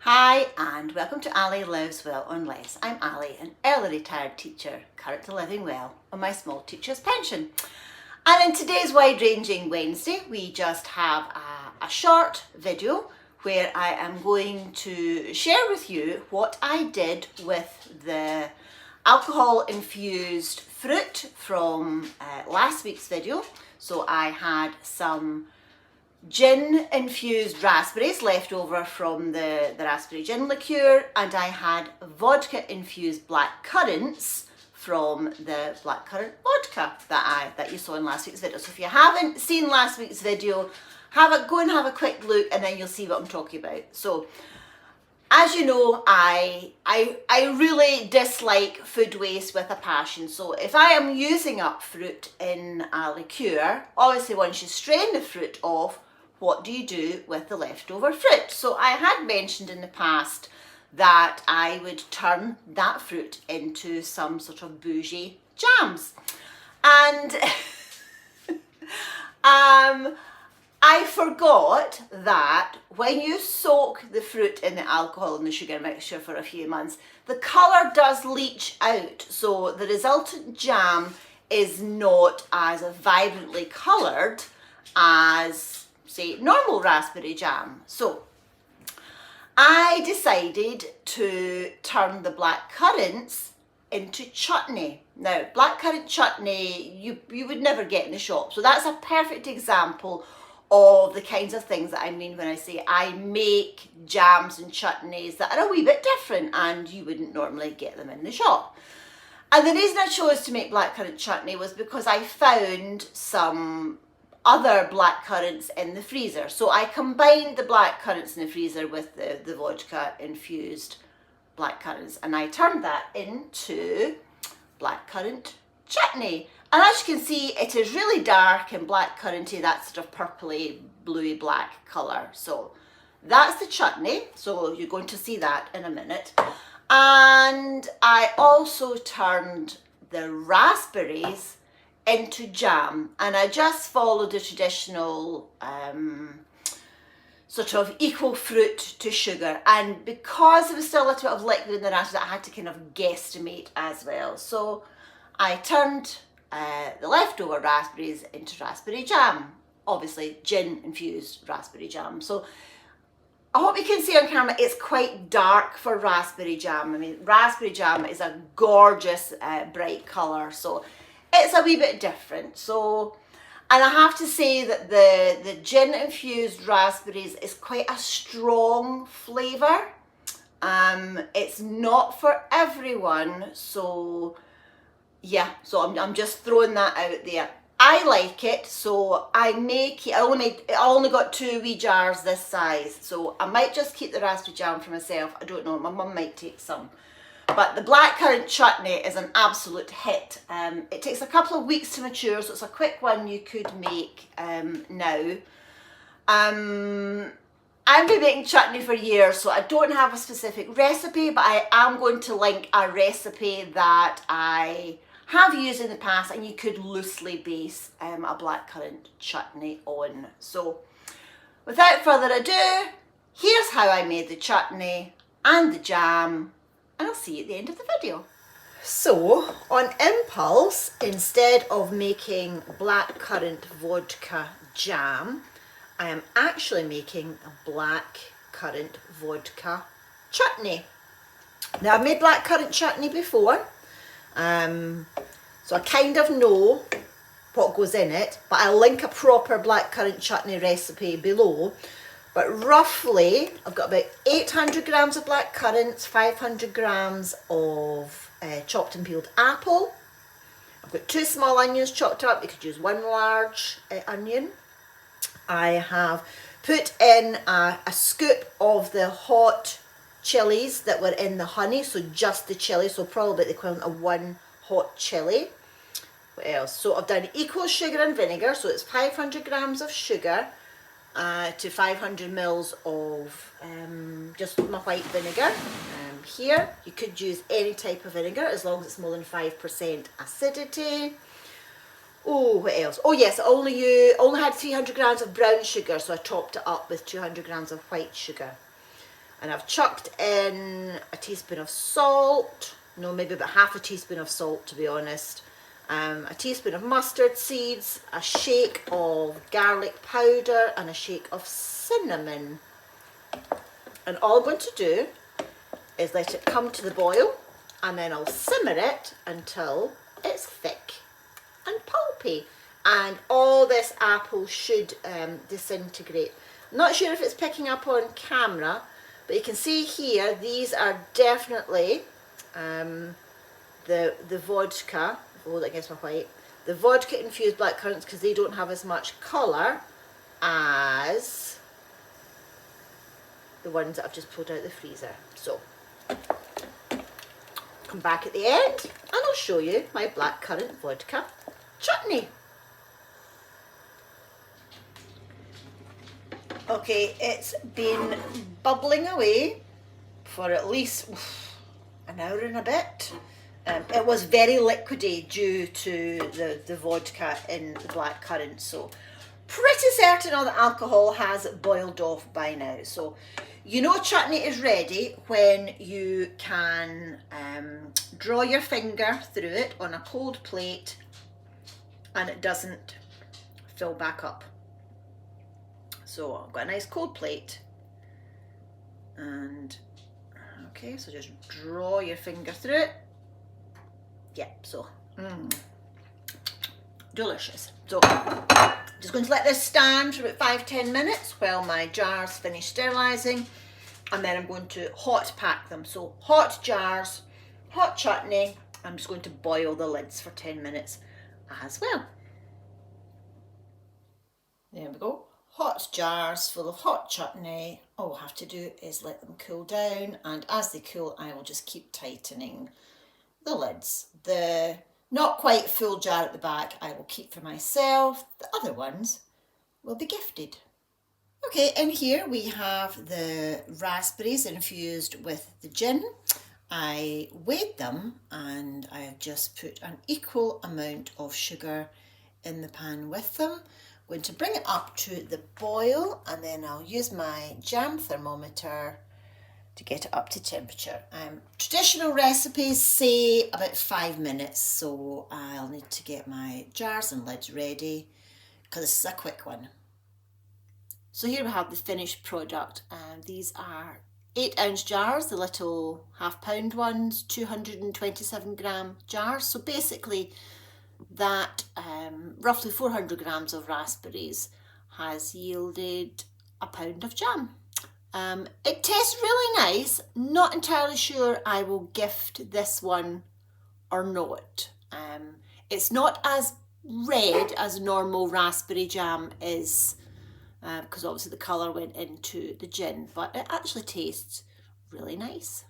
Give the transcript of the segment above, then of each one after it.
Hi and welcome to Ali Lives Well on Less. I'm Ali, an early retired teacher, currently living well on my small teacher's pension. And in today's wide-ranging Wednesday, we just have a short video where I am going to share with you what I did with the alcohol-infused fruit from last week's video. So I had some gin infused raspberries left over from the raspberry gin liqueur, and I had vodka infused black currants from the blackcurrant vodka that you saw in last week's video. So if you haven't seen last week's video, go and have a quick look and then you'll see what I'm talking about. So as you know, I really dislike food waste with a passion. So if I am using up fruit in a liqueur, obviously once you strain the fruit off, what do you do with the leftover fruit? So I had mentioned in the past that I would turn that fruit into some sort of bougie jams. And I forgot that when you soak the fruit in the alcohol and the sugar mixture for a few months, the colour does leach out. So the resultant jam is not as vibrantly coloured as, say, normal raspberry jam. So I decided to turn the black currants into chutney. Now, blackcurrant chutney you would never get in the shop. So that's a perfect example of the kinds of things that I mean when I say I make jams and chutneys that are a wee bit different and you wouldn't normally get them in the shop. And the reason I chose to make blackcurrant chutney was because I found some other black currants in the freezer. So I combined the black currants in the freezer with the vodka infused black currants, and I turned that into blackcurrant chutney. And as you can see, it is really dark and blackcurranty, that sort of purpley, bluey black colour. So that's the chutney. So you're going to see that in a minute. And I also turned the raspberries into jam, and I just followed the traditional sort of equal fruit to sugar, and because there was still a little bit of liquid in the raspberries, I had to kind of guesstimate as well. So I turned the leftover raspberries into raspberry jam, obviously gin infused raspberry jam. So I hope you can see on camera it's quite dark for raspberry jam. I mean, raspberry jam is a gorgeous bright colour, so it's a wee bit different. So, and I have to say that the gin infused raspberries is quite a strong flavour. It's not for everyone, so yeah, so I'm just throwing that out there. I like it, so I only got 2 wee jars this size, so I might just keep the raspberry jam for myself. I don't know, my mum might take some. But the blackcurrant chutney is an absolute hit. It takes a couple of weeks to mature, so it's a quick one you could make now. I've been making chutney for years, so I don't have a specific recipe, but I am going to link a recipe that I have used in the past and you could loosely base a blackcurrant chutney on. So without further ado, here's how I made the chutney and the jam, and I'll see you at the end of the video. So, on impulse, instead of making blackcurrant vodka jam, I am actually making a blackcurrant vodka chutney. Now, I've made blackcurrant chutney before, so I kind of know what goes in it, but I'll link a proper blackcurrant chutney recipe below. But roughly, I've got about 800 grams of black currants, 500 grams of chopped and peeled apple. I've got 2 small onions chopped up. You could use 1 large onion. I have put in a scoop of the hot chilies that were in the honey, so just the chili, so probably the equivalent of 1 hot chili. What else? So I've done equal sugar and vinegar, so it's 500 grams of sugar to 500 mils of just my white vinegar. Here, you could use any type of vinegar as long as it's more than 5% acidity. Oh, what else? Oh yes, I only had 300 grams of brown sugar, so I topped it up with 200 grams of white sugar. And I've chucked in a teaspoon of salt, no, maybe about half a teaspoon of salt to be honest, a teaspoon of mustard seeds, a shake of garlic powder and a shake of cinnamon. And all I'm going to do is let it come to the boil, and then I'll simmer it until it's thick and pulpy. And all this apple should disintegrate. I'm not sure if it's picking up on camera, but you can see here, these are definitely the vodka, hold it against my white, the vodka infused blackcurrants, because they don't have as much colour as the ones that I've just pulled out of the freezer. So, come back at the end and I'll show you my blackcurrant vodka chutney. Okay, it's been bubbling away for at least an hour and a bit. It was very liquidy due to the vodka in the blackcurrant, so pretty certain all the alcohol has boiled off by now. So you know chutney is ready when you can draw your finger through it on a cold plate and it doesn't fill back up. So I've got a nice cold plate, and okay, so just draw your finger through it. Yeah, so delicious. So just going to let this stand for about 5-10 minutes while my jars finish sterilising, and then I'm going to hot pack them. So hot jars, hot chutney. I'm just going to boil the lids for 10 minutes as well. There we go. Hot jars full of hot chutney. All I have to do is let them cool down, and as they cool I will just keep tightening the lids. The not quite full jar at the back I will keep for myself. The other ones will be gifted. Okay, in here we have the raspberries infused with the gin. I weighed them and I have just put an equal amount of sugar in the pan with them. I'm going to bring it up to the boil, and then I'll use my jam thermometer to get it up to temperature. Traditional recipes say about 5 minutes, so I'll need to get my jars and lids ready because this is a quick one. So here we have the finished product, and these are 8-ounce jars, the little half-pound ones, 227 gram jars. So basically that roughly 400 grams of raspberries has yielded a pound of jam. It tastes really nice. Not entirely sure I will gift this one or not. It's not as red as normal raspberry jam is, because obviously the colour went into the gin, but it actually tastes really nice.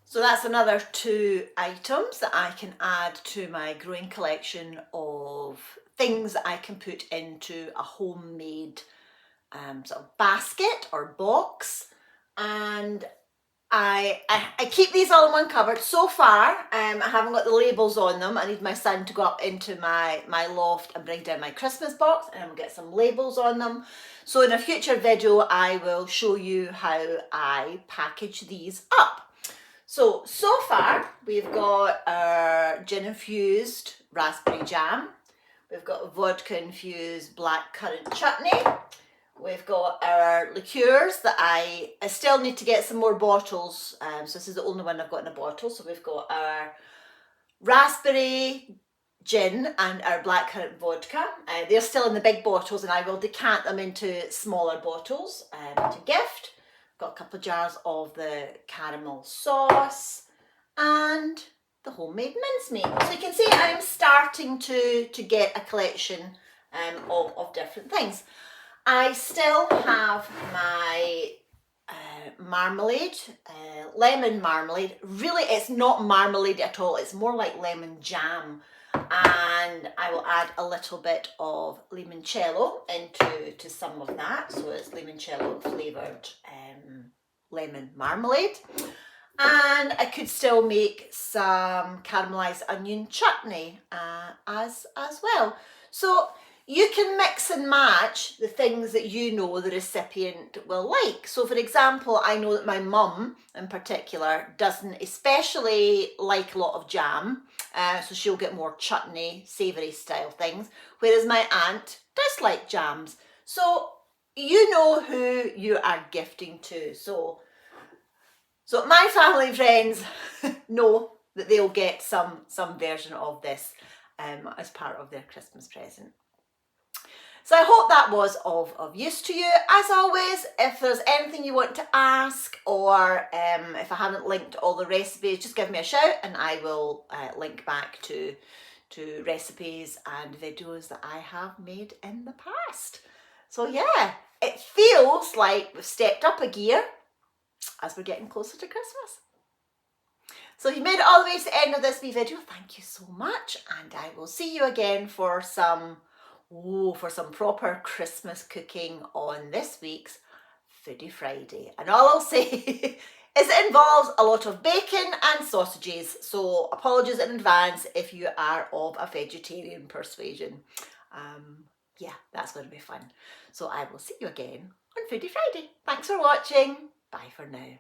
So that's another 2 items that I can add to my growing collection of things that I can put into a homemade sort of basket or box. And I keep these all in one cupboard. So far, I haven't got the labels on them. I need my son to go up into my loft and bring down my Christmas box, and I'll get some labels on them. So in a future video, I will show you how I package these up. So far, we've got our gin-infused raspberry jam. We've got a vodka-infused blackcurrant chutney. We've got our liqueurs that I still need to get some more bottles. So this is the only one I've got in a bottle. So we've got our raspberry gin and our blackcurrant vodka. They're still in the big bottles, and I will decant them into smaller bottles to gift. Got a couple of jars of the caramel sauce and the homemade mincemeat. So you can see I'm starting to get a collection of different things. I still have my marmalade, lemon marmalade. Really, it's not marmalade at all. It's more like lemon jam. And I will add a little bit of limoncello into some of that. So it's limoncello flavoured lemon marmalade. And I could still make some caramelised onion chutney as well. So you can mix and match the things that you know the recipient will like. So for example, I know that my mum in particular doesn't especially like a lot of jam, so she'll get more chutney, savoury style things, whereas my aunt does like jams. So you know who you are gifting to. So my family and friends know that they'll get some version of this as part of their Christmas present. So I hope that was of use to you. As always, if there's anything you want to ask, or if I haven't linked all the recipes, just give me a shout and I will link back to recipes and videos that I have made in the past. So yeah, it feels like we've stepped up a gear as we're getting closer to Christmas. So if you made it all the way to the end of this wee video, thank you so much, and I will see you again for some proper Christmas cooking on this week's Foodie Friday. And all I'll say is it involves a lot of bacon and sausages, so apologies in advance if you are of a vegetarian persuasion. Yeah, that's going to be fun. So I will see you again on Foodie Friday. Thanks for watching. Bye for now.